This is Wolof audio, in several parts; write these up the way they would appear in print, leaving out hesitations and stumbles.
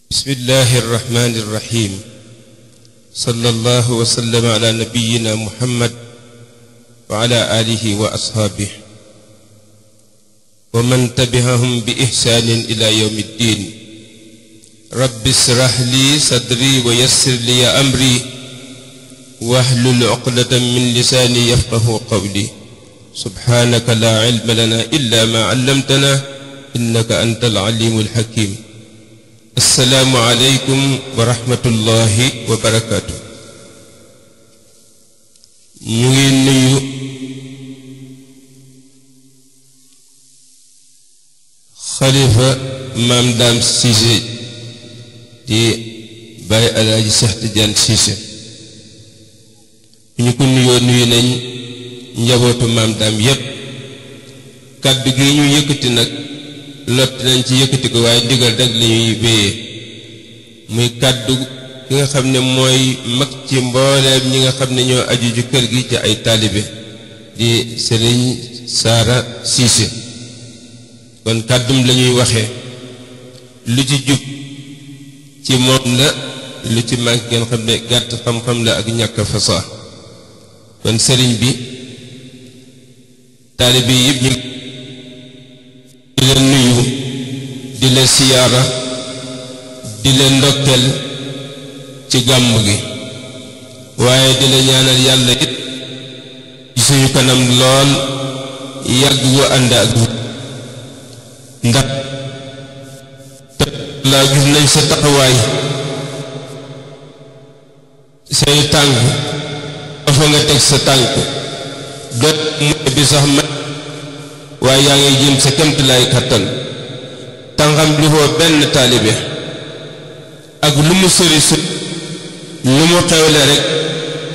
bismillahi irrahmani irrahim sallallahu wa sallam ala nabiyyina muhammad wa ala alihi wa ashaabih wa man tabi'ahum bi ihsanin ila yawmi ddin rabbi israh li sadri wa yassir li amri wahlul uqdatan min lisani yafqahu qawli subhanaka la ilma lana illa ma 'allamtana innaka antal alimul hakim. assalaamu aleykum wa rahmatullahi wa barakaatu. ñu ngi nuyu xalifa maam Daam Siise di Baay Alaaji Seex Tijaan Siise. ñu ko nuyoo nuyu nañ njabootu maam Daam yépp. kàddu gi ñu yëkkati nag lot nañ ci yëkkati ko waaye digal rek li ñuy wéyee muy kàddu ki nga xam ne mooy mag ci mbooleem ñi nga xam ne ñoo aju ci kër gi ci ay taalibe di sëriñ Saara Siise. kon kàddum la ñuy waxee lu ci jub ci moom la lu ci manque ngeen xam ne gàtt xam-xam la ak ñàkk fasaa. kon sëriñ bi taalibe yi yëpp ñu di leen nuyu di leen siyaara di leen ndokkeel ci gàmm gi waaye di leen ñaanal yàlla it ci suñu kanam lool yàgg gu ànd ak ndax laa gis nañ sa taxawaay say tànk dafa nga teg sa tànk doot mooy bi sax ma waaye yaa ngi jéem sa kemt lay kattan tàngam lu foo benn taalibe ak lu mu sori sori lu mu xewle rek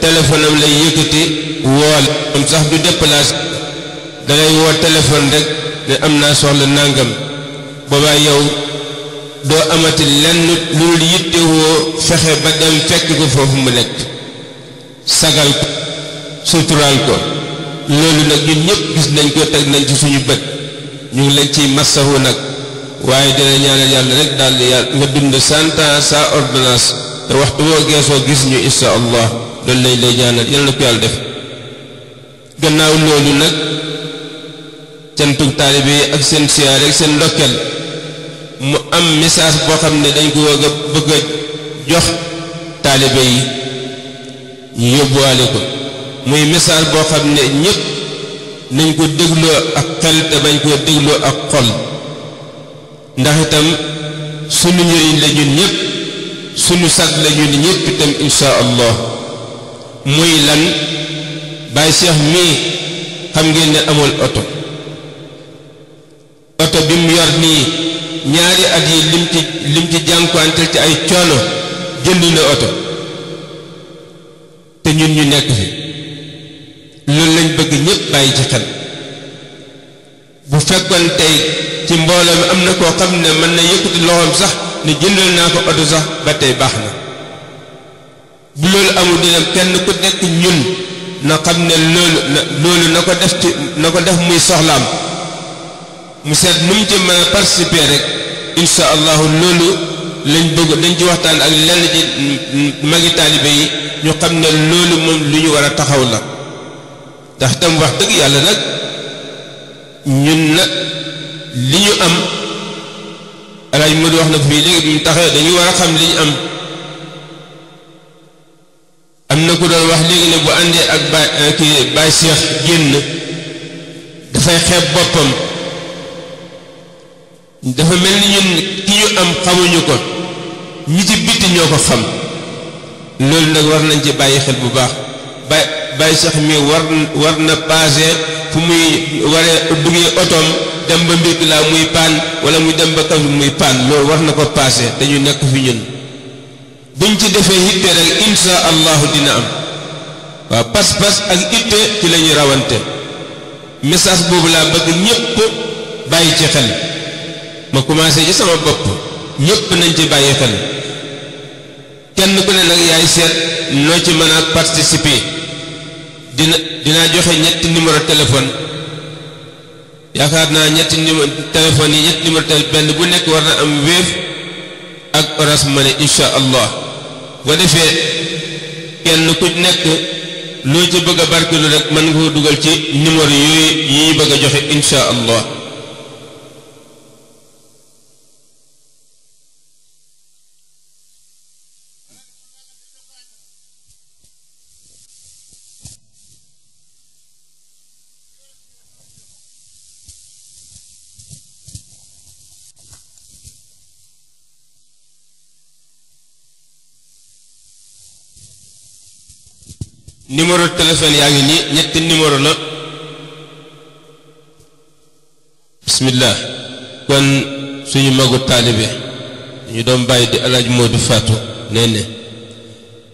téléphone am lay yëkkati woole moom sax du déplacé dalay woo téléphone rek ne am naa soxla nàngam boobaa yow doo amati lenn lu dul yittewoo fexe ba dem fekk ko foofu mu nekk sagal ko suturaal ko. loolu nag ñun ñëpp gis nañ ko teg nañ ci suñu bët ñu ngi leen ciy massahu nag waaye dina ñaanal yàlla rek daal yàlla nga dund 100 ans sans ordonnance te waxtu boo geesoo gis ñu insha allah loolu lañ lay ñaanal yàlla na ko yàlla def. gannaaw loolu nag cantug taalibe yi ak seen siyaare ak seen ndokkeel mu am message boo xam ne dañ ko bëgg a jox taalibe yi ñu yóbbuwaale ko. muy message boo xam ne ñëpp nañ ko dégloo ak xel te bañ koo dégloo ak xol ndax itam sunu njëriñ la ñun ñëpp sunu sag la ñun ñëpp itam insha allah. muy lan Baay Cheikh mii xam ngeen ne amul oto bi mu yor nii ñaari at yi lim ci jànkuwanteel ci ay coono jënd na oto te ñun ñu nekk fi. loolu lañ bëgg ñëpp bàyyi ci xel bu fekkoon tey ci mbooloo mi am na koo xam ne mën na yëkkati loxoom sax ne jëndal naa ko oto sax ba tey baax na. bu loolu amul dina kenn ku nekk ñun na xam ne loolu na ko def muy soxlaam mu seet nu mu ci mën a participer rek insha allahu loolu lañ bëgg dañ ci waxtaan ak lenn ci magi taalibe yi ñu xam ne loolu moom lu ñu war a taxaw la. ndax tam wax dëgg yàlla nag ñun nag li ñu am alaaj Modou wax na ko fii léegi bi mu taxee dañu war a xam li ñu am na ku doon wax léegi ne bu àndee ak Baay Cheikh génn dafay xeeb boppam dafa mel ni ñun ki ñu am xamuñu ko ñi ci bitti ñoo ko xam loolu nag war nañ ci bàyyi xel bu baax. Baay Cheikh mi war na passé fu muy waree duggee otoom dem ba mbir laa muy paan wala muy dem ba kaw muy paan loolu war na ko passé dañu nekk fi ñun buñ ci defee itte rek insha allahu dina am. waaw pas-pas ak itte ci la ñuy rawante message boobu laa bëgg ñëpp bàyyi ci xel ma commencé ci sama bopp ñëpp nañ ci bàyyi xel kenn ku ne nag yaay seet noo ci mën a participer. dinaa joxe ñetti numéro téléphone yaakaar naa ñetti numéro téléphone yi ñetti numéro téléphone benn bu nekk war na am Wave ak Orange Money insha allah bu defee kenn ku nekk loo ci bëgg a barkelu rek mën nga ko dugal ci numéro yooyu yi bëgg a joxe insha allah numéro téléphone yaa ngi nii ñetti numéro la bismillah kon suñu magu taalibe ñu doon bàyyi di alaaj Moodu Faatu nee ne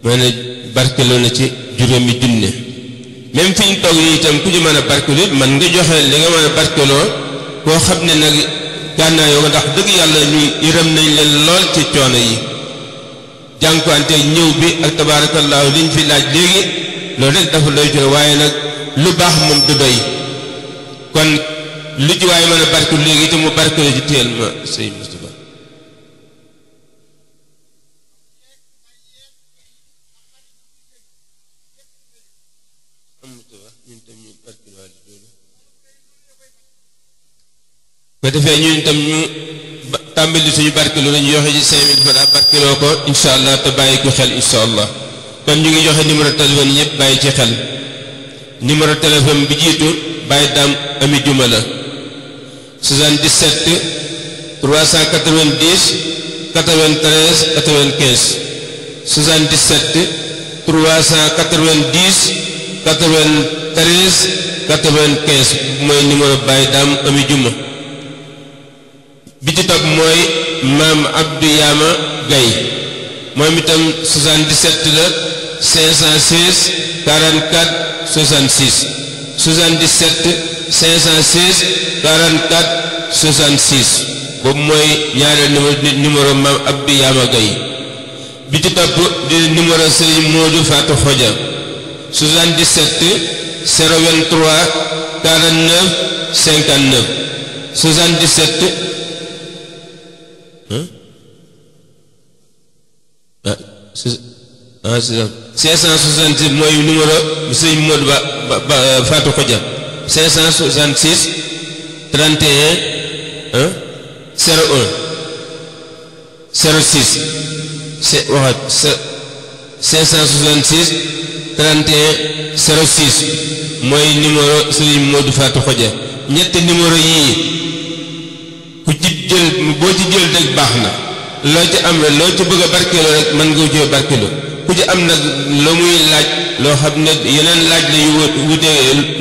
moo ne barkeloo na ci juróomi junne même fi ñu toog yi itam ku ci mën a barkelu man nga joxe li nga mën a barkeloo koo xam ne nag gànnaayoo nga ndax dëgg yàlla ñu yërëm nañ leen lool ci coono yi jànkuwante ñëw bi ak tabaarakallaahu liñ fi laaj léegi loolu rek dafa doy ci waaye nag lu baax moom du doy kon lu ci waaye mën a barkelu léegi te mu barkelu ci teel ma sëñ Moustapha ba defee ñun tam ñu tàmbali suñu barkelu lañu joxe ci 5000 francs barkeloo ko insha allah te bàyyi ko xel insha allah kon ñu ngi joxe numéro téléphone ñëpp bàyyi ci xel numéro téléphone bi jiitu bàyyi daam ami juma la 77 390 93 95 77 390 93 95 mooy numéro bàyyi daam ami juma bi ci topp mooy maam Abdou Yama Gaye moom itam 77 la 506 44 66 77 506 44 66 boobu mooy ñaareel numéro maam Abdou Yama Gaye bi ci topp di numéro Serigne Modou Fatou Khodia 77 023 49 59 77 566 mooy numéro Sëñ Modou Ba Fatou Khodia 566 31 01 06 waxat 566 31 06 mooy numéro Sëñ Modou Fatou Khodia ñetti numéro yii ku ci jël boo ci jël rek baax na loo ci am rek loo ci bëgg a barkeeloo rek mën nga ci barkeeloo ku ci am nag la muy laaj loo xam ne yeneen laaj la yu wute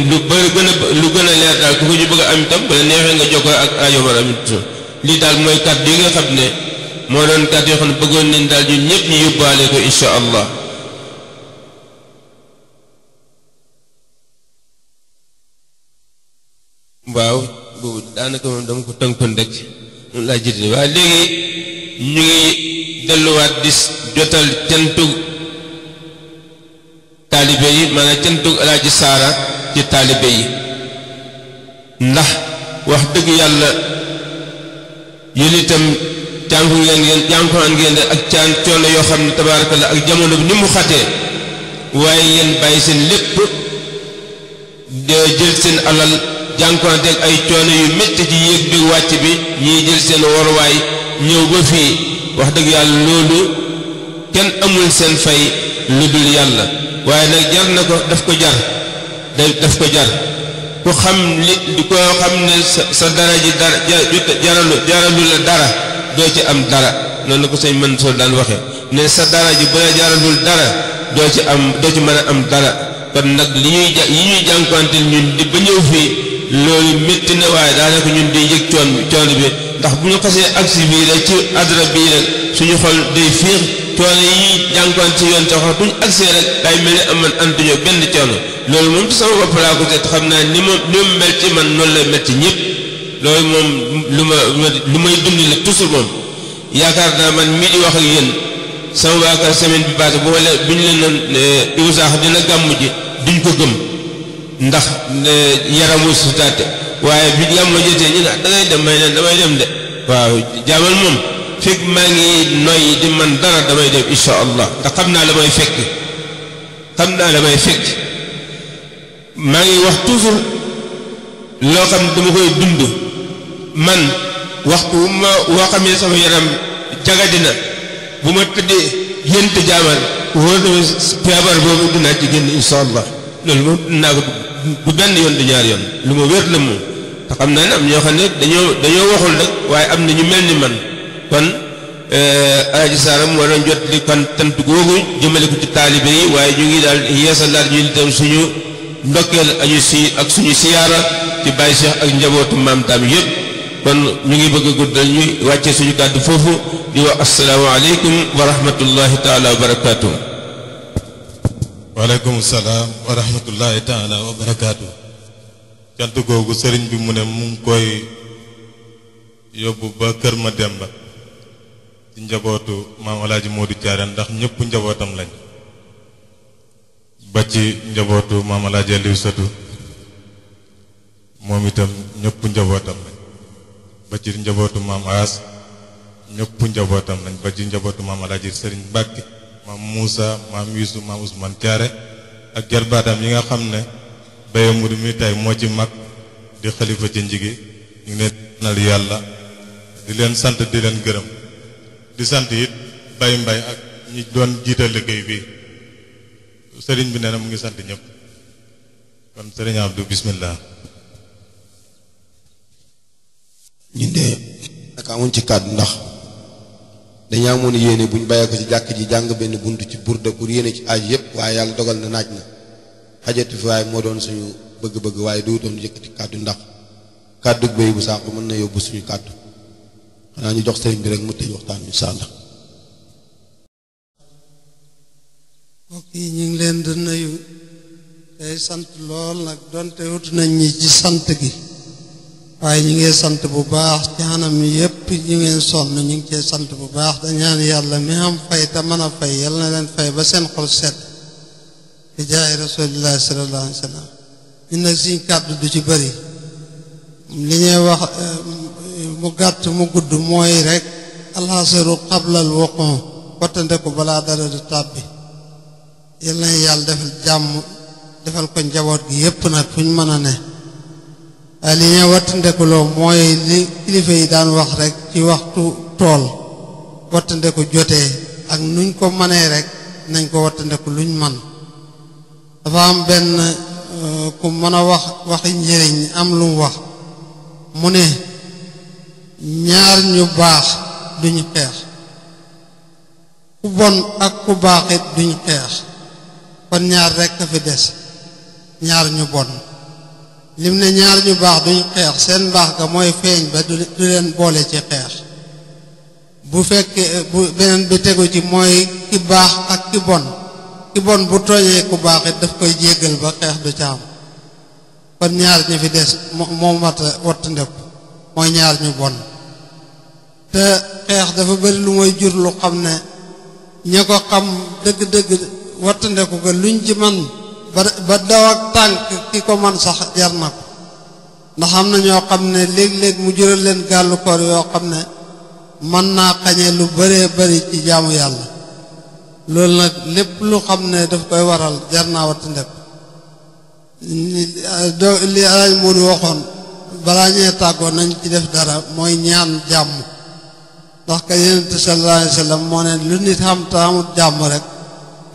lu gën a leer daal ku ko ci bëgg a am itam ba neexee nga jokkoo ak aajo war amit lii daal mooy kàddu yi nga xam ne moo doon kàddu yoo xam ne bëggoon nañ daal ñun ñëpp ñu yóbbaale ko insha allah waaw boobu daanaka moom dama ko tënkoon rek mun laa jiite waaye léegi ñu ngi delluwaat di jotal cantug taalibe yi maanaam cantug Alaaji Saara ci taalibe yi ndax wax dëgg yàlla yéen itam jànkuwaan ngeen ak coono yoo xam ne tabaarakallah ak jamono bi ni mu xatee waaye ngeen bàyyi seen lépp de jël seen alal jànkuwante ak ay coono yu métti ci yéeg bi wàcc bi ñiy jël seen waruwaay ñëw ba fii wax dëgg yàlla loolu kenn amul seen fay lu dul yàlla waaye nag jar na ko daf ko jar daf ko jar ku xam li ko xam ne sa dara ji dara jaralu la dara doo ci am dara noonu la ko sëñ Mansour daan waxe ne sa dara ji bu la jaralul dara doo ci mën a am dara kon nag yi ñuy jànkuwante ñun di ba ñëw fii loolu métti na waaye daanaka ñun di yëg coono bi ndax bu ñu xasee agsi bii rek ci adra bii rek suñu xol day fiix coono yi ñuy jànkuwante ci yoon te wax bu ñu agsee rek day mel ni am man antuñoo benn coono loolu moom ci sama bopp laa ko te xam naa ni mu mel ci man noonu lay mel ci ñëpp loolu moom lu may dund la toujours moom yaakaar naa man mii di wax ak yéen sama waakaar semaine bi passé bu ñu leen noon Iwsaax dina gàmm ji duñ ko gëm ndax yaramu sutaate waaye bi gàmm jotee ñu ne dangay dem may leen damay dem de waaw jaamal moom fekk maa ngi noy di man dara damay def insha allah te xam naa la may fekk maa ngi wax toujours loo xam dama koy dund man waxtu ma woo xam ne sama yaram jagadina bu ma tëddee yént jaamal wóor na feebar boobu dinaa ci génn insha allah loolu moom dinaa ko du benn yoon du ñaar yoon lu ma wér la moom te xam naa ne am ñoo xam ne dañoo waxul rek waaye am na ñu mel ni man kon Alaaji Saara moo doon jot li kon tant googu jëmale ko ci taalibe yi waaye ñu ngi daal yeesalaat ñu itam suñu ndokkeel ak suñu siyaara ci Baye Cheikh ak njabootu maam Dam yëpp kon ñu ngi bëgg a guddal ñu wàcce suñu kàddu foofu di wax assalaamu aleykum wa rahmatullahi taala wa barakaatu. waaleykum salaam wa rahmatullahi taala wa barakaatu. cant googu sëriñ bi mu ne mu ngi koy yóbbu ba Kër Mademba ci njabootu maam Alaaji Moodu Caareen ndax ñëpp njabootam lañ ba ci njabootu maam Alaaji Aliou Satu moom itam ñëpp njabootam lañ ba ci njabootu maam Aas ñëpp njabootam lañ ba ci njabootu maam Alaaji Sëriñ Mbàkke maam Moussa maam Yuusu maam Ousmane Thiaré ak jarbaatam yi nga xam ne Baye Mudu mi tey moo ci mag di xalifa ci njigi ñu ngi leen nal yàlla di leen sant di leen gërëm di sant it Baye Mbay ak ñi doon jiital liggéey bi sëriñ bi nee na mu ngi sant ñëpp kon sëriñ Abdou bismillah. ñu de naka amuñ ci kàddu ndax dañu amoon yéene buñ bàyyee ko ci jàkk ji jàng benn bunt ci burda pour yéene ci aaj yëpp waaye yàlla dogal na naaj na xajatu fi waaye moo doon suñu bëgg-bëgg waaye du doon yëkkati kàddu ndax kàddu béy bu saako mën na yóbbu suñu kàddu xanaa ñu jox sëriñ bi rek mu tëj waxtaan bi insha allah. mbokk yi ñu ngi leen di nuyu tey sant lool nag donte wut nañ ñi ci sant gi waaye ñu ngi sant bu baax ci anam yépp ñu ngeen sonn ñu ngi cee sant bu baax da ñaan yàlla mi am fay te mën a fay yal na leen fay ba seen xol set bi jaay rasulillahi sallallahu alayhi wa sallam ñun nag suñ kàddu du ci bëri li ñuy wax mu gàtt mu gudd mooy rek alxasaru xablal waqon wattande ko balaa dara du tàbbi yal na yàlla defal jàmm defal ko njaboot gi yépp nag fu ñu mën a ne waaye li ñuy wattandekuloo mooy li kilifa yi daan wax rek ci waxtu tool wattandeku jotee ak nuñ ko mënee rek nañ ko wattandeku luñ man dafa am benn ku mën a waxi njëriñ am lu mu wax mu ne ñaar ñu baax duñ xeex ku bon ak ku baax it duñ xeex kon ñaar rekk a fi des ñaar ñu bon lim ne ñaar ñu baax duñ xeex seen mbaax ga mooy feeñ ba du leen boole ci xeex bu fekkee bu beneen bi tegu ci mooy ki baax ak ki bon bu tooñee ku baax it daf koy jéggal ba xeex du ca am kon ñaar ñu fi des moo mat a wattandeku mooy ñaar ñu bon te xeex dafa bari lu mooy jur lu xam ne ña ko xam dëgg-dëgg wattandeku ko luñ ci man ba daw ak tànk ki ko man sax jar na ko ndax am na ñoo xam ne léeg-léeg mu jural leen gàllukoor yoo xam ne mën naa xañe lu bëree bëri ci jaamu yàlla loolu nag lépp lu xam ne daf koy waral jar naa wattandeku li Alaaji Moodu waxoon balaa ñee tàggoo nañ ci def dara mooy ñaan jàmm ndax ka Yonent sallallahu alayhi wa sallam moo ne lu nit xam te amut jàmm rek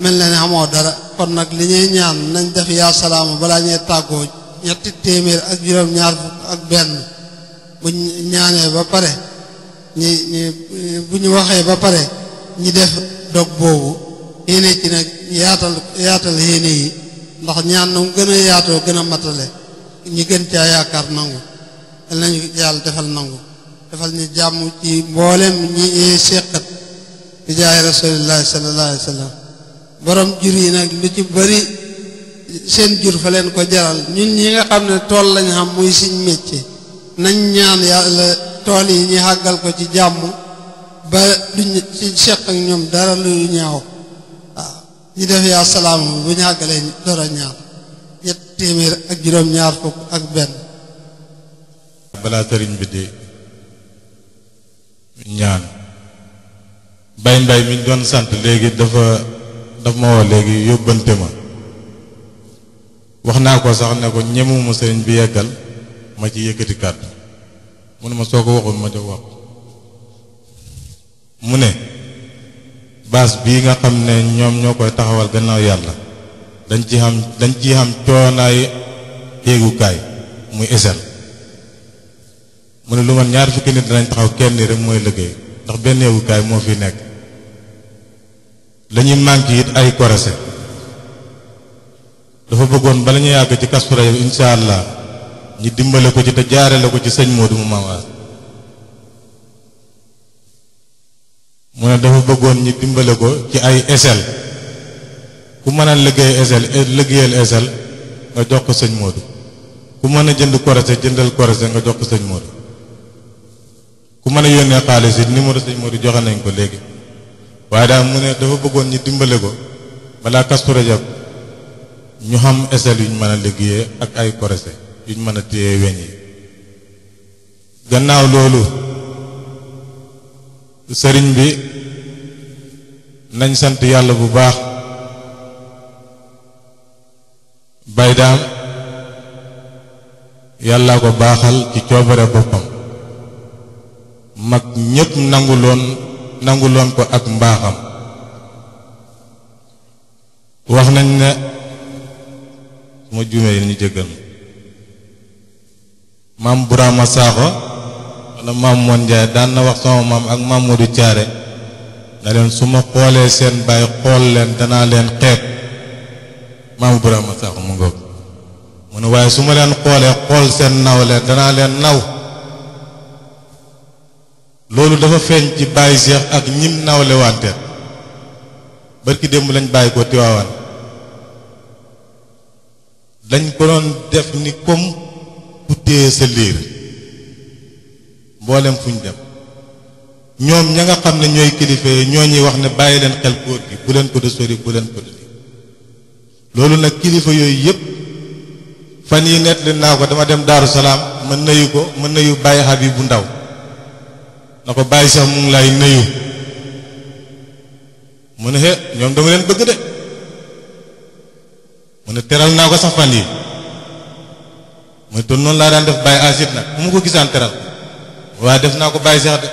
mel na ne xamoo dara kon nag li ñuy ñaan nañ def yaa salaama balaa ñuy tàggoo 3juróom-ñaar fukk ak benn buñ ñaanee ba pare bu ñu waxee ba pare ñi def dog boobu yéene ci nag yaatal yéene yi ndax ñaan na mu gën a yaatoo gën a matale ñi gën caa yaakaar nangu yal nañu yàlla defal nangu defal ñu jàmm ci mboolem ñi séqat bi jaay rasulillahi sallallahu alayhi wa sallam borom jur yi nag lu ci bari seen jur fa leen ko jaral ñun ñi nga xam ne tool lañ xam muy suñ métier nañ ñaan yàlla tool yi ñu xàggal ko ci jàmm ba duñ ci seq ak ñoom dara lu ñaaw waaw ñu def yaa salaam bu ñu xàggalee dara ñaar 3juróom-ñaar fukk ak benn balaa sëriñ bi di ñaan Baye Mbaye mi ñu doon sant léegi daf ma woo léegi yóbbante ma wax naa ko sax ne ko ñemuma sëriñ bi yeggal ma ci yëkkati kàddu mu ne ma soo ko waxul ma jox wax mu ne baas bii nga xam ne ñoom ñoo koy taxawal gannaaw yàlla dañ ci xam coonaay yéegukaay muy esel mu ne lu man ñaar fukki nit danañ taxaw kenn rek mooy liggéey ndax benn yéegukaay moo fi nekk lañuy manqué it ay korase dafa bëggoon bala ñu yàgg ci Kazu Rajab insha allah ñi dimbale ko ci te jaarale ko ci sëñ Modou mu Maam mu ne dafa bëggoon ñi dimbale ko ci ay esel ku mën a liggéeyal esel nga jox ko sëñ Modou ku mën a jënd korase jëndal korase nga jox ko sëñ Modou ku mën a yónnee xaalis it numéro sëñ Modou joxe nañ ko léegi waaye daal mu ne dafa bëggoon ñi dimbale ko balaa Kazu Rajab ñu xam esel yuñ mën a liggéeyee ak ay korase yuñ mën a téye weñ yi gannaaw loolu sëriñ bi nañ sant yàlla bu baax Baye Dame yàllaa ko baaxal ci coobare boppam mag ñépp nanguloon ko ak mbaaxam wax nañ ne su ma juumee yi ñu jéggal maam Burama Sakho wala maam Moon Njaay daan na wax sama maam ak maam Modou Thiaré na leen su ma xoolee seen baay xool leen danaa leen xeeb maam Burama Sakho mu ngoog mu ne waaye su ma leen xoolee xool seen nawle danaa leen naw loolu dafa feeñ ci Baye Cheikh ak ñim nawle wanteet barki démb lañ bàyyi ko Tiwaawan dañ ko doon def ni comme ku téye sa liir mboolem fu ñu dem ñoom ña nga xam ne ñooy kilifa yi ñoo ñuy wax ne bàyyi leen xel góor gi bu leen ko de sori bu leen ko de loolu nag kilifa yooyu yëpp fan yi nett li naa ko dama dem Daaru Salaam ma nëyu Baye Habib bu ndaw na ko Baye sax mu ngi lay nëyu mu ne ñoom dama leen bëgg de mu ne teral naa ko sax fan yi mooy toon noonu laa daan def Baye Asit nag bu ma ko gisaan teral waaye def naa ko Baye sax de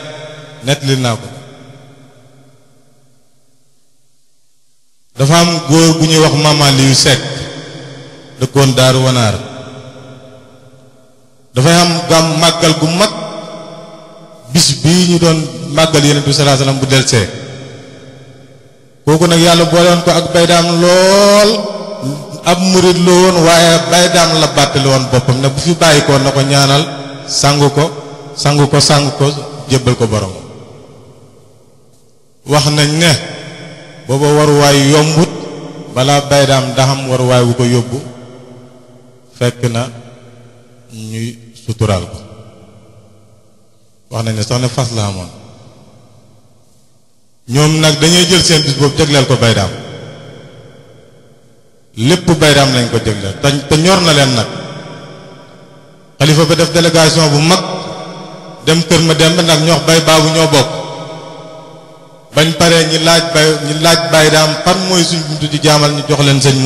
nett li naa ko dafa am góor gu ñuy wax Mama Liyu Seck dëkkoon Daaru Wanaar dafay am gàmm màggal gu mag bis bii ñu doon màggal Yonent bi sallallahu alayhi wasallam bu delsee kooku nag yàlla boolewoon ko ak Baye Dame lool ab murid la woon waaye Baye Dame la bàttali woon boppam ne bu fi bàyyi ko na ko ñaanal sang ko jébbal ko borom wax nañ ne booba waruwaay yombut balaa Baye Dame daxam waruwaay wu ko yóbbu fekk na ñuy suturaal ko wax nañ ne sax ne fas la amoon ñoom nag dañuy jël seen bis boobu jagleel ko Baye Dame lépp Baye Dame lañ ko jagleel te ñor na leen nag xalifa ba def délégation bu mag dem kër ma dem ba nag ñox Baye Baabu ñoo bokk bañ paree ñi laaj Baye Dame fan mooy suñ buntu ci jaamal ñu jox leen sëñ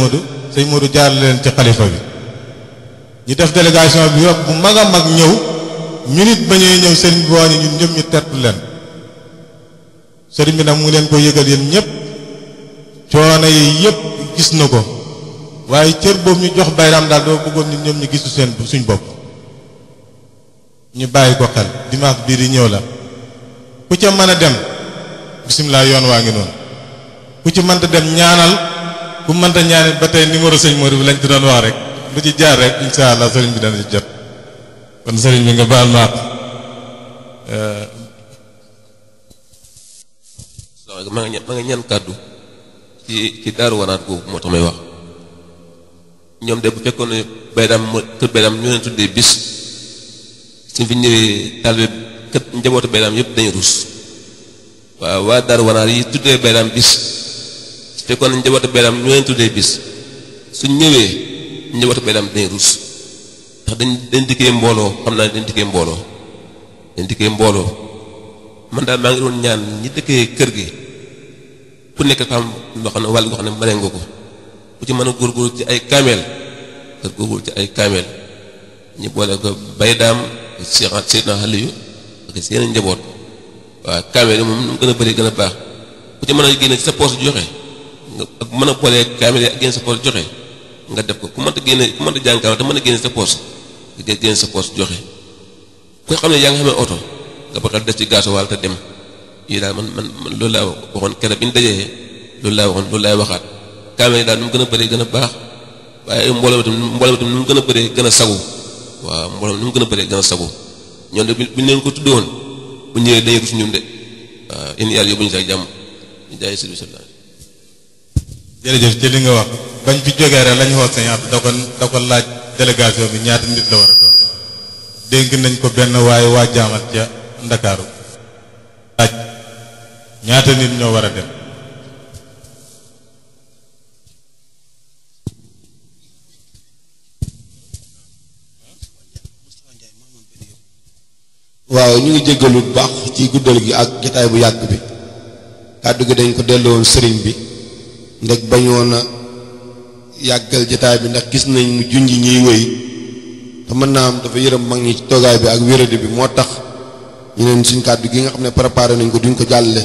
Modou jaar leen ci xalifa bi ñu def délégation bi yokk bu mag a mag ñëw ñu nit bañuy ñëw sëriñ bi wooñu ñun ñëpp ñu tertu leen sëriñ bi nag mu ngi leen ko yëgal yéen ñëpp coono yi yëpp gis na ko waaye cër boobu ñu jox Baye Dame daal doo bëggoon ñun ñoom ñu gisu suñ bopp ñu bàyyi ko xel dimanche bii di ñëw la ku ca mën a dem bisimilah yoon waa ngi noonu ku ci mënta dem ñaanal ku mënta ñaanal ba tey numéro sëñ Modou bi lañ ci doon wax rek lu ci jaar rek insha allah sëriñ bi dana ci jot kon sëriñ bi nga baal maaq ma nga ñaan kàddu ci Daaru Wanaar googu moo tax may wax ñoom de bu fekkoon ne Baye Dame kër Baye Dame ñu leen tuddee bis suñ fi ñëwee taalibe kër njabootu Baye Dame yëpp dañu rus waaw waa Daaru Wanaar yi tuddee Baye Dame bis su fekkoon ne njabootu Baye Dame ñu leen tuddee bis suñ ñëwee njabootu Baye Dame dañu rus ndax dañ dikkee mbooloo xam naa ne dañ dikkee mbooloo man daal maa ngi doon ñaan ñi dëkkee kër gi ku nekk dafa am loo xam ne wàll goo xam ne mënee nga ko ku ci mën a góorgóorlu ci ay kaameel nga góorgóorlu ci ay kaameel ñu boole ko bay daam seet na xale yu ak seen njaboot waaw kaameel yi moom nu mu gën a bëri gën a baax ku ci mën a génne ci sa poos joxe nga ak mën a boolee kaameel yi ak génne sa poos joxe nga def ko ku mënta jàng kaameel te mën a génne sa poos nga génne sa poos joxe ku xam ne yaa nga xamee oto nga baxal def ci gasoil te dem yii daal man loolu laa waxoon keroog bi ñu dajee loolu laa waxoon loolu laay waxaat kaameel yi daal nu mu gën a bëree gën a baax waaye mbooloo tam nu mu gën a bëree gën a sagu waaw mbooloo nu mu gën a bëree gën a sagu ñoom de bu ñu leen ko tuddoon bu ñëwee dañuy gis ñun de waaw yéen yàlla yóbbu ñu sax jàmm ñu jaay service la. jërëjëf ci li nga wax bañ fi jógee rek lañ xool sañaat da ko laaj délégation bi ñaata nit la war a doon dégg nañ ko benn waaye waa jaamal ca Ndakaaru laaj ñaata nit ñoo war a dem. waaw ñu ngi jéggalu bu baax ci guddal gi ak jotaay bu yàgg bi kàddu gi dañ ko dellowoon sëriñ bi ndeg bañoon a yàggal jotaay bi ndax gis nañ mu junj ñuy wéy te mën naa am dafa yërëm mag ñi ci toogaay bi ak wéradi bi moo tax ñu neen suñ kàddu gi nga xam ne préparé nañ ko duñ ko jàllale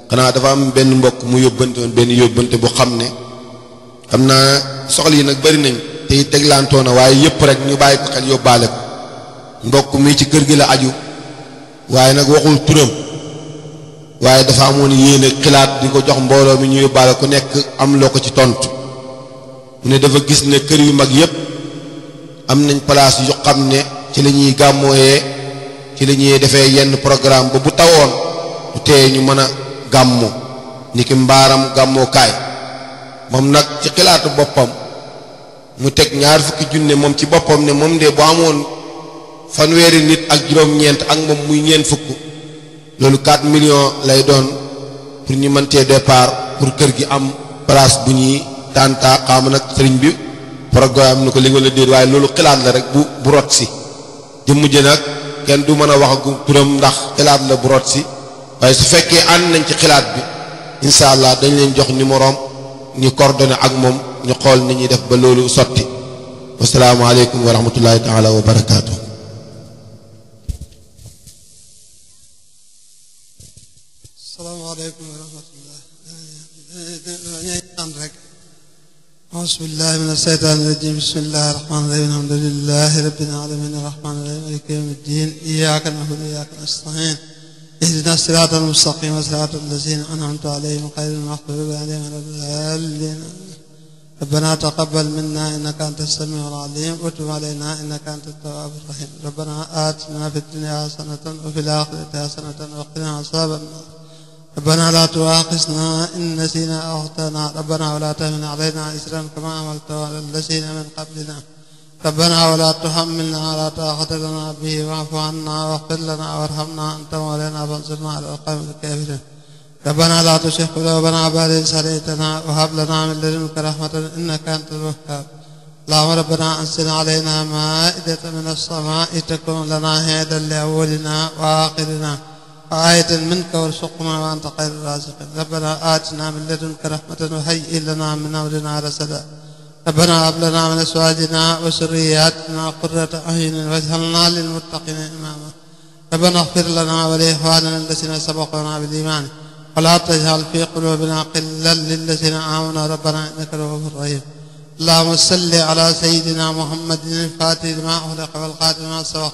xanaa dafa am benn mbokk mu yóbbante woon benn yóbbante bu xam ne xam naa soxla yi nag bari nañ te it teglantoona waaye yëpp rek ñu bàyyi ko xel yóbbaale ko mbokk mi ci kër gi la aju waaye nag waxul turam waaye dafa amoon yéene xilaat di ko jox mbooloo mi ñu yóbbaale ku nekk am loo ko ci tontu mu ne dafa gis ne kër yu mag yépp am nañ place yu xam ne ci la ñuy gàmmooyee ci la ñuy defee yenn programme ba bu tawoon du tee ñu mën a gàmmu ni ki mbaaram gàmmookaay moom nag ci xilaatu boppam mu teg 20 junne moom ci boppam ne moom de bu amoon fanweeri nit ak juróom-ñeent ak moom muy ñeent fukk loolu 4 millions lay doon pour ñu mëntee départ pour kër gi am place bu ñuy tànta xaama nag sëriñ bi programme ni ko li wala déet waaye loolu xilaat la rek bu rot si jëmm ji nag kenn du mën a wax ak turam ndax xilaat la bu rot si waaye su fekkee ànd nañ ci xilaat bi incha allah dañ leen jox numérom ñu coordonné ak moom ñu xool ni ñuy def ba loolu sotti wasalaamaaleykum wa rahmatullahi taala wa barakaatu. salaamaaleykum wa rahmatullah ñaan rek auzu billahi min asheytaani rajim bismillahi rahmaani rahim alhamdulillahi rabbil alamin arrahmaani rahim maliki yawmi ddin iyyaka na'budu wa iyyaka nasta'in ihdina sirata almustaqima sirata allazina an'amta alayhim ghayril maghdubi alayhim wa lad-dallin ربنا تقبل منا إنك أنت السميع العليم وتب علينا إنك أنت التواب الرحيم ربنا آتنا في الدنيا حسنة وفي الآخرة حسنة وقنا عذاب النار ربنا لا تؤاخذنا إن نسينا أو أخطأنا ربنا ولا تحمل علينا إصرا كما حملته على الذين من قبلنا ربنا ولا تحملنا على طاقة لنا به واعف عنا واغفر لنا وارحمنا أنت مولانا فانصرنا على القوم الكافرين ربنا لا تزغ قلوبنا بعد إذ هديتنا وهب لنا من لدنك رحمة إنك أنت الوهاب اللهم ربنا أنزل علينا مائدة من السماء تكون لنا هدى لأولنا وآخرنا وآية منك وارزقنا وأنت خير الرازقين ربنا آتنا من لدنك رحمة وهيئ لنا من أمرنا رشدا ربنا هب لنا من أزواجنا وذرياتنا قرة أعين واجعلنا للمتقين إماما ربنا اغفر لنا ولإخواننا الذين سبقونا بالإيمان ولا تجعل في قلوبنا غلا للذين آمنوا ربنا إنك رؤوف رحيم اللهم صل على سيدنا محمد الفاتح لما أغلق والخاتم لما سبق